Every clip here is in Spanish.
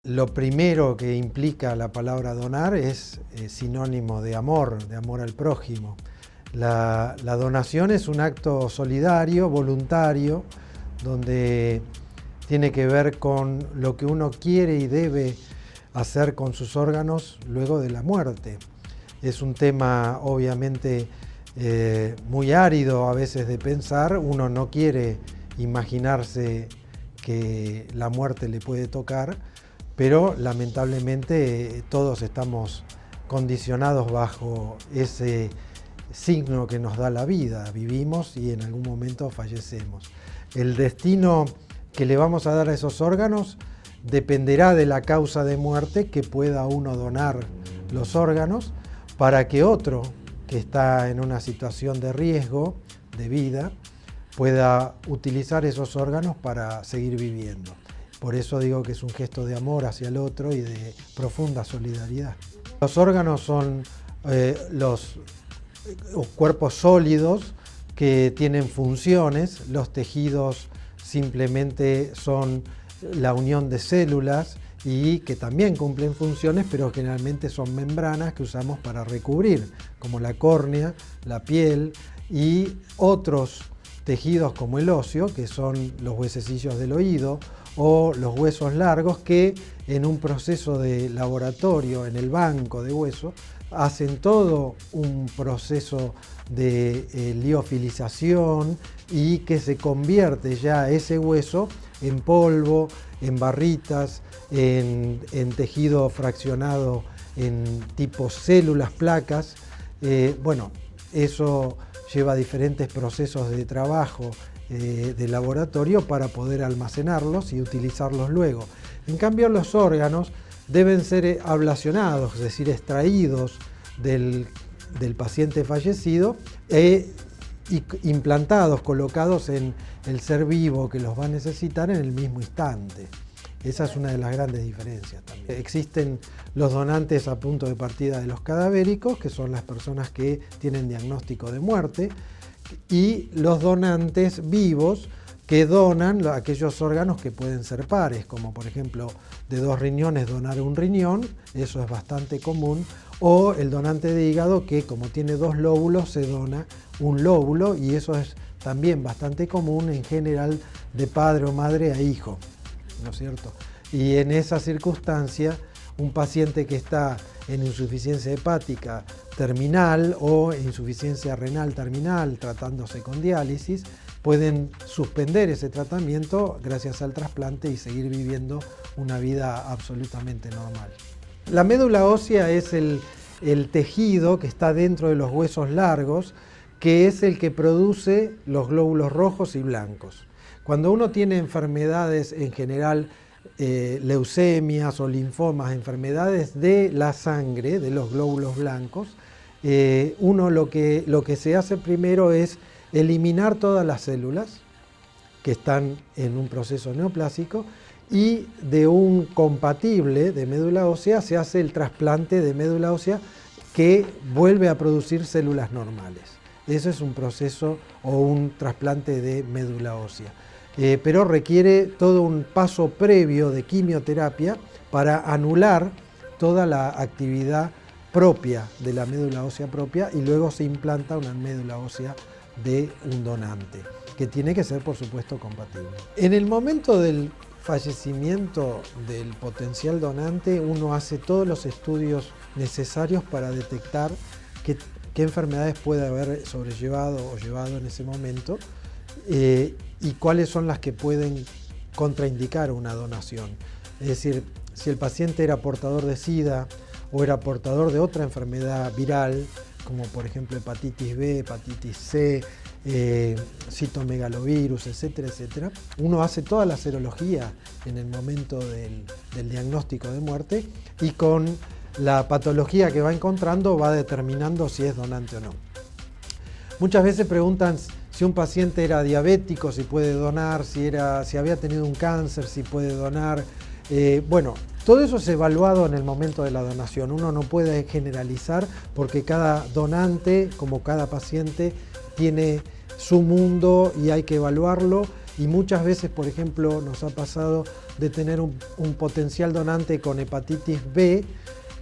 Lo primero que implica la palabra donar es sinónimo de amor al prójimo. La donación es un acto solidario, voluntario, donde tiene que ver con lo que uno quiere y debe hacer con sus órganos luego de la muerte. Es un tema obviamente muy árido a veces de pensar. Uno no quiere imaginarse que la muerte le puede tocar, pero lamentablemente todos estamos condicionados bajo ese signo que nos da la vida. Vivimos y en algún momento fallecemos. El destino que le vamos a dar a esos órganos dependerá de la causa de muerte, que pueda uno donar los órganos para que otro que está en una situación de riesgo de vida pueda utilizar esos órganos para seguir viviendo. Por eso digo que es un gesto de amor hacia el otro y de profunda solidaridad. Los órganos son los cuerpos sólidos que tienen funciones. Los tejidos simplemente son la unión de células y que también cumplen funciones, pero generalmente son membranas que usamos para recubrir, como la córnea, la piel y otros tejidos como el óseo, que son los huesecillos del oído, o los huesos largos, que en un proceso de laboratorio, en el banco de hueso, hacen todo un proceso de liofilización y que se convierte ya ese hueso en polvo, en barritas, en tejido fraccionado en tipo células, placas. Bueno, eso lleva diferentes procesos de trabajo de laboratorio para poder almacenarlos y utilizarlos luego. En cambio, los órganos deben ser ablacionados, es decir, extraídos del paciente fallecido e implantados, colocados en el ser vivo que los va a necesitar en el mismo instante. Esa es una de las grandes diferencias también. Existen los donantes a punto de partida de los cadavéricos, que son las personas que tienen diagnóstico de muerte, y los donantes vivos que donan aquellos órganos que pueden ser pares, como por ejemplo de 2 riñones donar un riñón, eso es bastante común, o el donante de hígado que como tiene 2 lóbulos se dona un lóbulo, y eso es también bastante común en general de padre o madre a hijo, ¿no es cierto? Y en esa circunstancia, un paciente que está en insuficiencia hepática terminal o insuficiencia renal terminal tratándose con diálisis, pueden suspender ese tratamiento gracias al trasplante y seguir viviendo una vida absolutamente normal. La médula ósea es el tejido que está dentro de los huesos largos, que es el que produce los glóbulos rojos y blancos. Cuando uno tiene enfermedades en general, leucemias o linfomas, enfermedades de la sangre, de los glóbulos blancos, uno lo que se hace primero es eliminar todas las células que están en un proceso neoplásico, y de un compatible de médula ósea se hace el trasplante de médula ósea que vuelve a producir células normales. Eso es un proceso o un trasplante de médula ósea. Pero requiere todo un paso previo de quimioterapia para anular toda la actividad propia de la médula ósea propia, y luego se implanta una médula ósea de un donante, que tiene que ser por supuesto compatible. En el momento del fallecimiento del potencial donante, uno hace todos los estudios necesarios para detectar qué enfermedades puede haber sobrellevado o llevado en ese momento, y cuáles son las que pueden contraindicar una donación. Es decir, si el paciente era portador de SIDA o era portador de otra enfermedad viral, como por ejemplo hepatitis B, hepatitis C, citomegalovirus, etcétera, etcétera, uno hace toda la serología en el momento del diagnóstico de muerte, y con la patología que va encontrando va determinando si es donante o no. Muchas veces preguntan si un paciente era diabético, si puede donar, si había tenido un cáncer, si puede donar. Bueno, todo eso es evaluado en el momento de la donación. Uno no puede generalizar porque cada donante, como cada paciente, tiene su mundo y hay que evaluarlo y muchas veces, por ejemplo, nos ha pasado de tener un potencial donante con hepatitis B,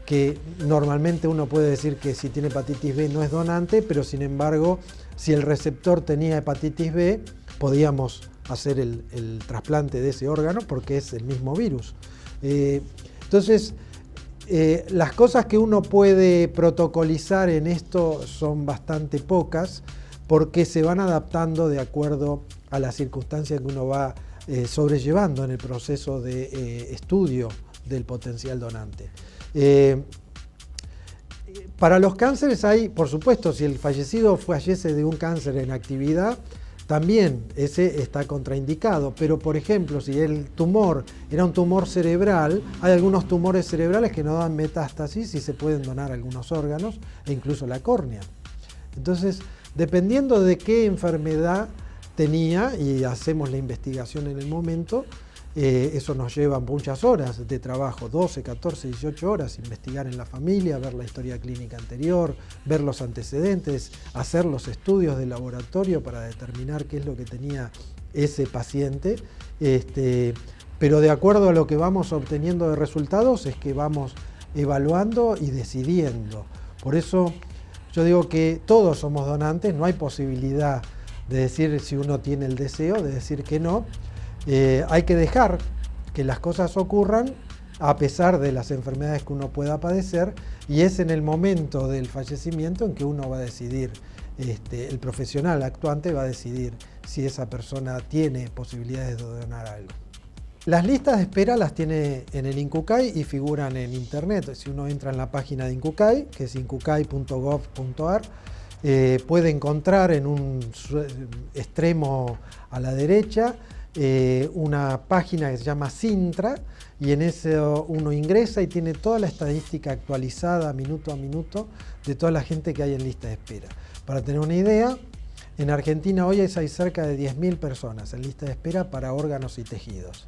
que normalmente uno puede decir que si tiene hepatitis B no es donante, pero sin embargo, si el receptor tenía hepatitis B, podíamos hacer el trasplante de ese órgano porque es el mismo virus. Entonces, las cosas que uno puede protocolizar en esto son bastante pocas porque se van adaptando de acuerdo a las circunstancias que uno va sobrellevando en el proceso de estudio del potencial donante. Para los cánceres hay, por supuesto, si el fallecido fallece de un cáncer en actividad, también ese está contraindicado, pero por ejemplo, si el tumor era un tumor cerebral, hay algunos tumores cerebrales que no dan metástasis y se pueden donar algunos órganos e incluso la córnea. Entonces, dependiendo de qué enfermedad tenía y hacemos la investigación en el momento, eso nos lleva muchas horas de trabajo, 12, 14, 18 horas, investigar en la familia, ver la historia clínica anterior, ver los antecedentes, hacer los estudios de laboratorio para determinar qué es lo que tenía ese paciente. Pero de acuerdo a lo que vamos obteniendo de resultados es que vamos evaluando y decidiendo. Por eso yo digo que todos somos donantes, no hay posibilidad de decir si uno tiene el deseo, de decir que no. Hay que dejar que las cosas ocurran a pesar de las enfermedades que uno pueda padecer, y es en el momento del fallecimiento en que uno va a decidir, el profesional actuante va a decidir si esa persona tiene posibilidades de donar algo. Las listas de espera las tiene en el INCUCAI y figuran en internet. Si uno entra en la página de INCUCAI, que es incucai.gov.ar, puede encontrar en un extremo a la derecha una página que se llama Sintra, y en eso uno ingresa y tiene toda la estadística actualizada minuto a minuto de toda la gente que hay en lista de espera. Para tener una idea, en Argentina hoy hay cerca de 10.000 personas en lista de espera para órganos y tejidos.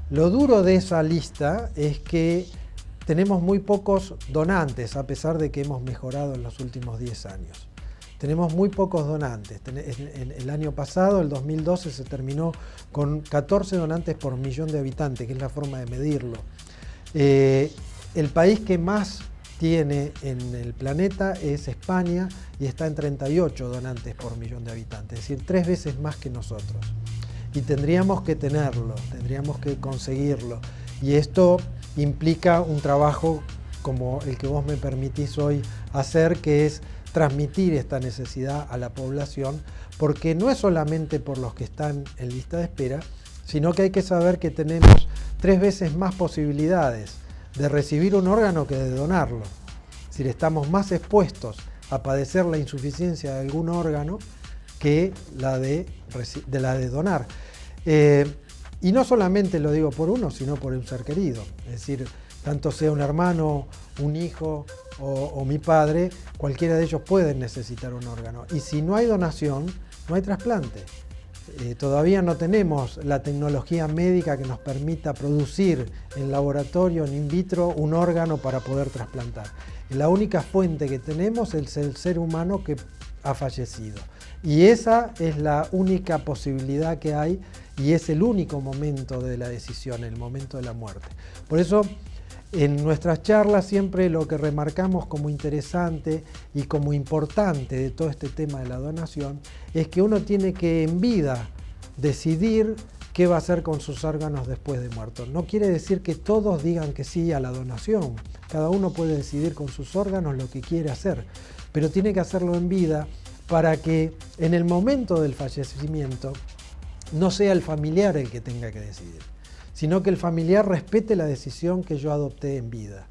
Lo duro de esa lista es que tenemos muy pocos donantes, a pesar de que hemos mejorado en los últimos 10 años. Tenemos muy pocos donantes. El año pasado, el 2012, se terminó con 14 donantes por millón de habitantes, que es la forma de medirlo. El país que más tiene en el planeta es España y está en 38 donantes por millón de habitantes, es decir, 3 veces más que nosotros. Y tendríamos que tenerlo, tendríamos que conseguirlo. Y esto implica un trabajo como el que vos me permitís hoy hacer, que es transmitir esta necesidad a la población, porque no es solamente por los que están en lista de espera, sino que hay que saber que tenemos 3 veces más posibilidades de recibir un órgano que de donarlo. Es decir, estamos más expuestos a padecer la insuficiencia de algún órgano que la de donar. Y no solamente lo digo por uno, sino por un ser querido. Es decir, tanto sea un hermano, un hijo o mi padre, cualquiera de ellos puede necesitar un órgano. Y si no hay donación, no hay trasplante. Todavía no tenemos la tecnología médica que nos permita producir en laboratorio, en in vitro, un órgano para poder trasplantar. La única fuente que tenemos es el ser humano que ha fallecido. Y esa es la única posibilidad que hay y es el único momento de la decisión, el momento de la muerte. Por eso, en nuestras charlas siempre lo que remarcamos como interesante y como importante de todo este tema de la donación es que uno tiene que en vida decidir qué va a hacer con sus órganos después de muerto. No quiere decir que todos digan que sí a la donación. Cada uno puede decidir con sus órganos lo que quiere hacer, pero tiene que hacerlo en vida para que en el momento del fallecimiento no sea el familiar el que tenga que decidir, sino que el familiar respete la decisión que yo adopté en vida.